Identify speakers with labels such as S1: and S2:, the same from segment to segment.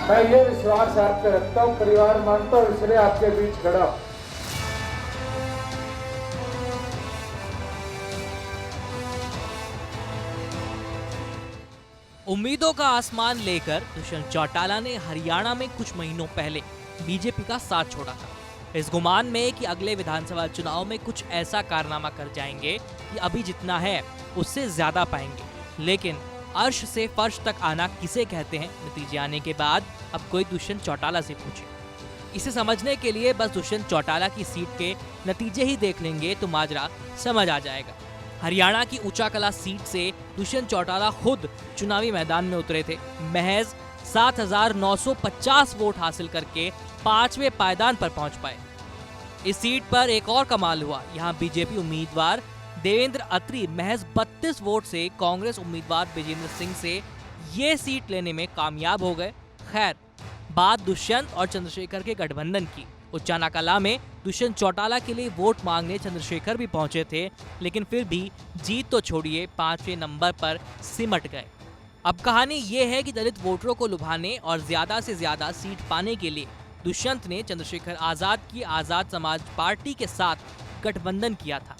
S1: मैं ये विश्वास आप पे रखता हूँ, परिवार मानता हूँ, इसलिए आपके बीच खड़ा हूँ।
S2: उम्मीदों का आसमान लेकर दुष्यंत चौटाला ने हरियाणा में कुछ महीनों पहले बीजेपी का साथ छोड़ा था, इस गुमान में कि अगले विधानसभा चुनाव में कुछ ऐसा कारनामा कर जाएंगे कि अभी जितना है उससे ज्यादा पाएंगे। लेकिन अर्श से फर्श तक आना किसे कहते हैं, नतीजे आने के बाद अब कोई दुष्यंत चौटाला से पूछे। इसे समझने के लिए बस दुष्यंत चौटाला की सीट के नतीजे ही देख लेंगे तो माजरा समझ आ जाएगा। हरियाणा की ऊंचाकला सीट से दुष्यंत चौटाला खुद चुनावी मैदान में उतरे थे। महज 7,950 वोट हासिल करके 5वें पायदान पर पहुंच पाए। इस सीट पर एक और कमाल हुआ, यहाँ बीजेपी उम्मीदवार देवेंद्र अत्री महज 32 वोट से कांग्रेस उम्मीदवार विजेंद्र सिंह से ये सीट लेने में कामयाब हो गए। खैर, बात दुष्यंत और चंद्रशेखर के गठबंधन की। उच्चाना कला में दुष्यंत चौटाला के लिए वोट मांगने चंद्रशेखर भी पहुंचे थे, लेकिन फिर भी जीत तो छोड़िए 5वें नंबर पर सिमट गए। अब कहानी ये है कि दलित वोटरों को लुभाने और ज्यादा से ज्यादा सीट पाने के लिए दुष्यंत ने चंद्रशेखर आजाद की आजाद समाज पार्टी के साथ गठबंधन किया था।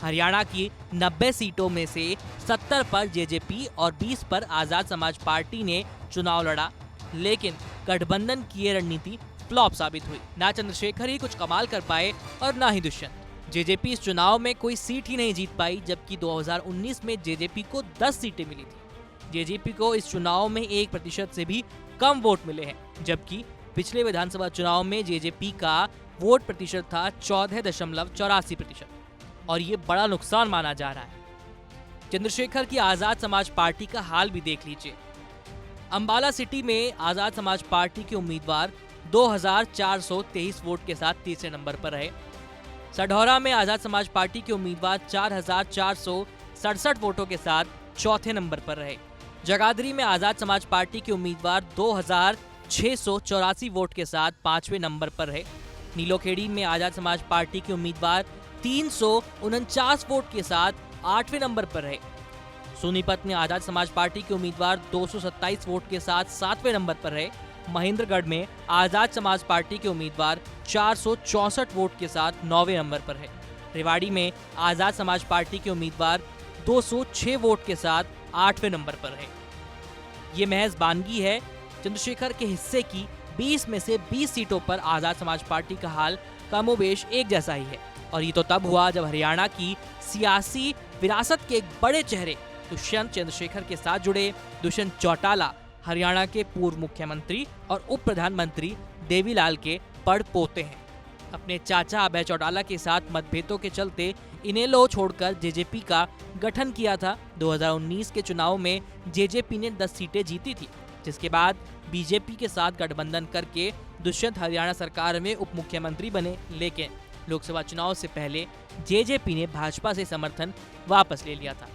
S2: हरियाणा की 90 सीटों में से 70 पर जेजेपी और 20 पर आजाद समाज पार्टी ने चुनाव लड़ा, लेकिन गठबंधन की ये रणनीति फ्लॉप साबित हुई। ना चंद्रशेखर ही कुछ कमाल कर पाए और ना ही दुष्यंत। जेजेपी इस चुनाव में कोई सीट ही नहीं जीत पाई, जबकि 2019 में जेजेपी को 10 सीटें मिली थी। जेजेपी को इस चुनाव में 1% से भी कम वोट मिले हैं, जबकि पिछले विधानसभा चुनाव में जेजेपी का वोट प्रतिशत था 14.84% और ये बड़ा नुकसान माना जा रहा है। चंद्रशेखर की आजाद समाज पार्टी का हाल भी देख लीजिए। अंबाला सिटी में आजाद समाज पार्टी के उम्मीदवार 2,423 वोट के साथ तीसरे नंबर पर रहे। सढौरा में आजाद समाज पार्टी के उम्मीदवार 4,467 वोटों के साथ चौथे नंबर पर रहे। जगाधरी में आजाद समाज पार्टी के उम्मीदवार 2,684 वोट के साथ 5वें नंबर पर रहे। नीलोखेड़ी में आजाद समाज पार्टी के उम्मीदवार 349 वोट के साथ 8वें नंबर पर रहे। सोनीपत में आजाद समाज पार्टी के उम्मीदवार 227 वोट के साथ 7वें नंबर पर रहे। महेंद्रगढ़ में आजाद समाज पार्टी के उम्मीदवार 464 वोट के साथ 9वें नंबर पर है। रेवाड़ी में आजाद समाज पार्टी के उम्मीदवार 206 वोट के साथ 8वें नंबर पर है। ये महज बानगी है। चंद्रशेखर के हिस्से की 20 में से 20 सीटों पर आजाद समाज पार्टी का हाल कमोबेश एक जैसा ही है, और ये तो तब हुआ जब हरियाणा की सियासी विरासत के एक बड़े चेहरे दुष्यंत चंद्रशेखर के साथ जुड़े। दुष्यंत चौटाला हरियाणा के पूर्व मुख्यमंत्री और उप प्रधानमंत्री देवीलाल के पड़पोते हैं। अपने चाचा अभय चौटाला के साथ मतभेदों के चलते इनेलो छोड़कर जेजेपी का गठन किया था। 2019 के चुनाव में जेजेपी ने 10 सीटें जीती थी, जिसके बाद बीजेपी के साथ गठबंधन करके दुष्यंत हरियाणा सरकार में उप मुख्यमंत्री बने। लेकिन लोकसभा चुनाव से पहले जेजेपी ने भाजपा से समर्थन वापस ले लिया था।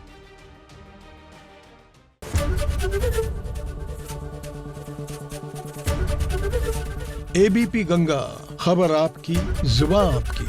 S3: एबीपी गंगा, खबर आपकी, जुबान आपकी।